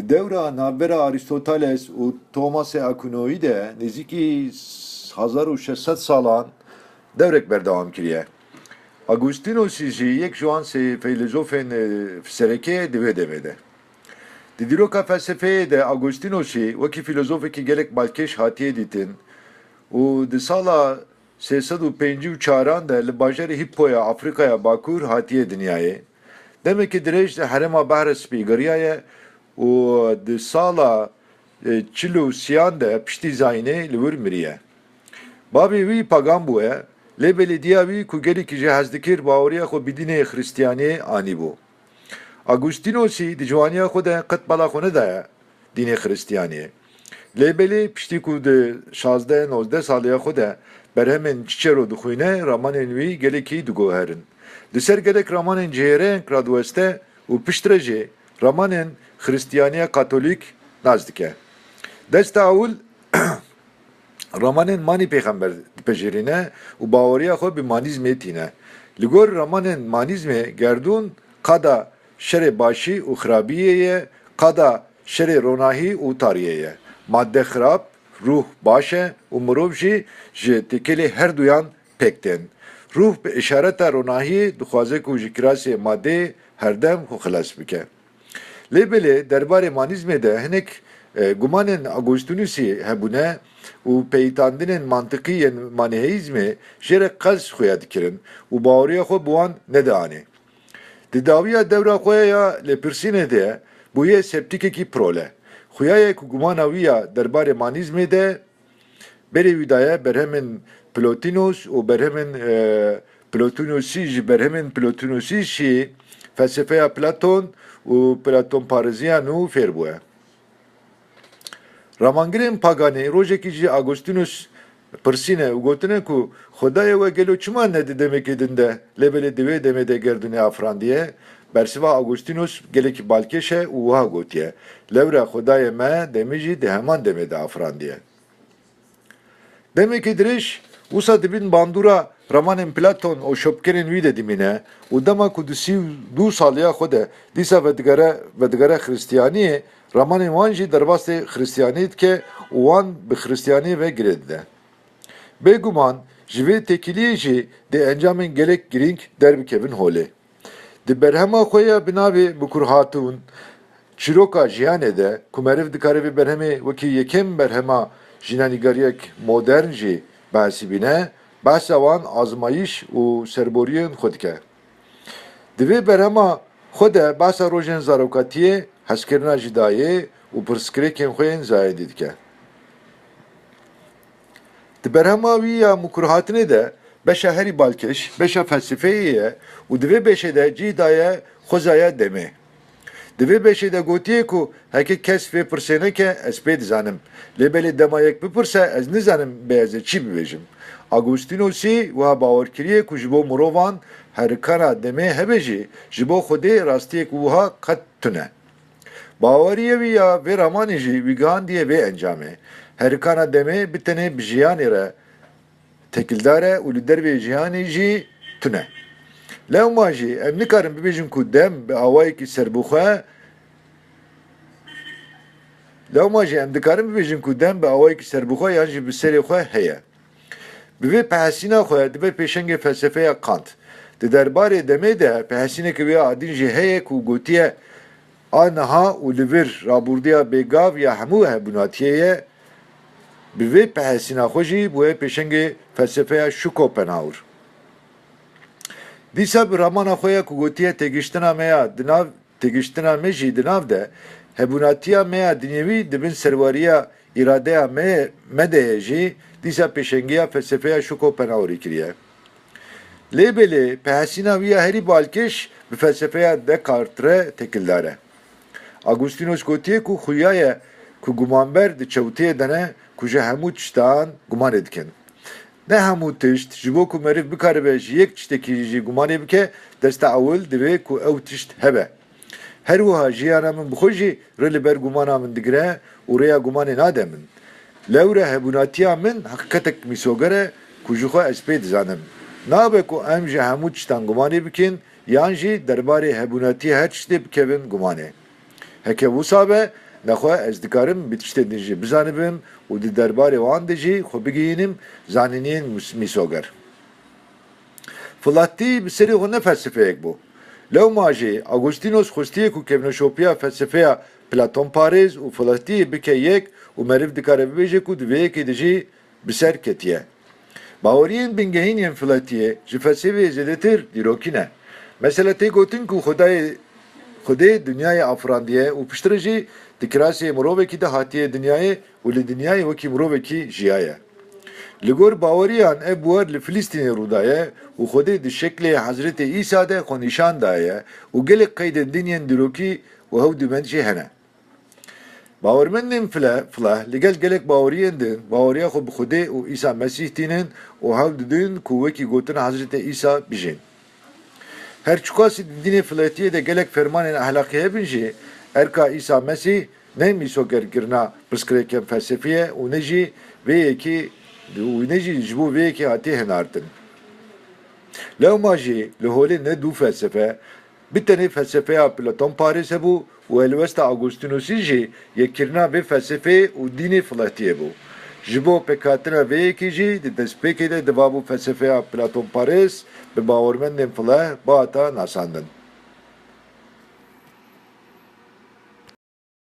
Devra navbera Aristoteles û Thomas Aquinoî de nêzîkî 1600 salan devrek berdewam kiriye. Agustinus jî yek ji wan sê fîlozofên serekê divê demê de. Di dîroka felsefeyê de Agustinusî wekî fîlozofekî gelek balkêş hatiye dîtin û di sala 354 de li bajarê Hippoya Afrikaya Bakur hatiye dinyayê. Demekî dirêj di herêma Behra Spî geriyaye û di sala 43 de piştî zayînê li wir miriye. Bavê wî pagan bûye, lê belêdiya wî ku gelekî jî hez dikir baweriya xwe bi dînê Xristiyaniyê anîbû. Agustinusî di ciwaniya xwe de qet bala xwe nedaye dînê Xristiyaniyê. Lê belê piştî ku di 16-19 saliya xwe de berhemên Çiçero dixwîne, ramanên wî gelekî digoherin. Di ser gelek ramanên cihêreyek radweste û piştre jê ramanên Xristiyaniya Katolîk naz dike. Desta ewil ramanên manî pêxember dipejirîne û baweriya xwe bi manîzmê tîne. Li gor ramanên manîzmê gerdûn qada şerê başî û xirabiyê ye, qada şerê ronahî û tariyê ye. Madde xirab, ruh baş e û mirov jî ji têkilê her duyan pêk tên. Ruh bi işareta ronahiyê dixwaze ku ji kirasê maddeyê herdem xwe xilas bike. Lê belê derbarê manîzmê de hinek gumanên Agustinusî hebûne û peytandinên mantıkî yên maniheîzmê jê re qez xuya dikirin û baweriya xwe bi wan nedanê. Di dawiya devra xwe ya lêpirsînê de bûye septîkekî prole. Xuyayê ku gumana wî ya derbarê manîzmê de berê wî daye berhemên Plotinus û berhemên Plotinusî ji berhemên Plotinusî jî felsefeya Platon û Platonparêziyan û fêr bûye. Ramangirên paganî rojekî jî Agustinus pirsîne û gotine ku Xwedayê we gelo çima nedi demekê din de lê belê divê demê de gerdûnê afrandiye. Bersiva Agustinus gelekî balkêş e û wiha gotiye. Lewre Xwedayê me demê jî di heman demê de afrandiye. Demekî dirêj wisa dibin bandûra ramanên Platon û şopkerên wî de dimîne û dema ku di 32 saliya xwe de dîsa vedigere Xristiyaniyê ramanên wan jî derbasê Xristiyaniyê dike û wan bi Xristiyaniyê ve girê dide. Bêguman ji vê têkiliyê jî di encamên gelek girîng derbikevin holê. Di berhema xwe ya bi navê bikurhatûn çîroka jiyanê de ku meriv dikare vê berhemê wekî yekem berhema jînanîgeriyek modern jî behsî bîne, behsa wan azmayîş û serboriyên xwe dike. Di vê berhema xwe de behsa rojên zarokatiyê, hezkirina jidayê û pirsgirêkên xwe yên zayedî dike. Di berhema wî ya mukurhatinê de beşa herî balkêş, beşa felsefeyê ye û di vê beşê de cî daye xwezaya demê. Di vê beşê de gotiye ku heke kes vê pirsêneke ez pê dizanim. Lê belê dema yek bipirse ez nizanim bê ez ê çi bibêjim. Agustinusî wiha bawerkiriye ku ji bo mirovan herikana demê hebe jî ji bo Xwedê rastiyek wiha qet tune. Baweriye wî ya vê ramanê jî wî gihandiye vê encamê. Herikana demê bi tenê bi jiyanê re tekildar e û li dervê jiyanê jî tune. Lewma jî em nikarin bibêjin ku dem bi awayekî serbixwe Lewma jî em dikarin bibêjin ku dem bi awayekî serbixwe yan jî bi serê xwe heye. Bi vê pehesîna xwe dibe pêşengê felsefeya Kant. Di derbarê demê de pehesîneke wê adîn jî heye ku gotiye a niha û li vir rabordiya bêgav ya hemû hebûnatiyê ye. Bi vê pehesîna xwe jî bûye pêşengê felsefeya Schopenhauer. Dîsa bi ramana xwe ya ku gotiye têgihiştina me ya dinav têgihiştina me jî di nav de hebûnatiya me ya dinyewî dibin serwariya îradeya me de ye jî dîsa pêşengiya felsefeya Schopenhauerî kiriye. Lê belê pehesîna wî ya herî balkêş bi felsefeya Descartes re tekildar e. Agustinus gotiye ku xuyaye ku gumanber di çewtiyê de ne ku ji hemû tiştan gumanê dikin. Ne hemû tişt ji bo ku meriv bikaribe ji yek tiştekî jî gumanê bike desta ewil divê ku ew tişt hebe. Her wiha jiyana min bi xwe jî rê li ber gumana min digire û rêya gumanê nade min. Lewre hebûnatiya min heqîqetek mîsoger e ku ji xwe ez pê dizanim. Nabe ku em ji hemû tiştan gumanê bikin yan jî derbarê hebûnatiyê her tiştê bikevin gumanê. Heke wisa be nexwe ez dikarim bi tiştê din jî bizanibim û di derbarê wan de jî xwe bigihînim zanîniyên mîsoger. Filatî bi serî xwe ne felsefeyek bû. Lewma jî Agostinos xwestiye ku kevneşopiya felsefeya Platon parêz û Filatî bike yek û meriv dikare bibêje ku di vê yekê de jî bi ser ketiye. Baweriyên bingehîniyên Filatîyê ji felsefeyê zêdetir dîrokî ne. Mesela tê gotin ku Xwedê dünyayê afirandiye û piştre jî di kiraseyê mirovekî de hatiye dünyayê û li dünyayê wekî mirovekî jiyaye. Li gor baweriyan ev buhar li Filîstînê rûdaye û Xwedê di şeklê Hezretê İsa de xwe nîşan daye û gelek qeydên diniyên dîrokî û hew dîmend jî hene. Bawermendên filah li gel gelek baweriyên din baweriya xwe bi Xwedê û İsa Mesîh tînin û hewl didin ku wekî gotin Hezretê İsa bijîn. Her çukasî di dînê filatiyê de gelek fermanên ahlakî hebin jî erka İsa Mesîh ne mîsogerkirina pirsgirêkên felsefî û ne jî vê yekî û ne jî ji bo vê yekê hatiye henartin. Lewma jî li holê ne dû felsefe, bir tenê felsefeya Platon parêz hebû û helwesta Agostinosî jî yekkirina vê felsefeyê û dînê filatiyê bû. Ji bo pêkhatina vê yekê jî di destpêkê de diva bû felsefeya Platon parêz bi bawermendên filah bihata nasandin.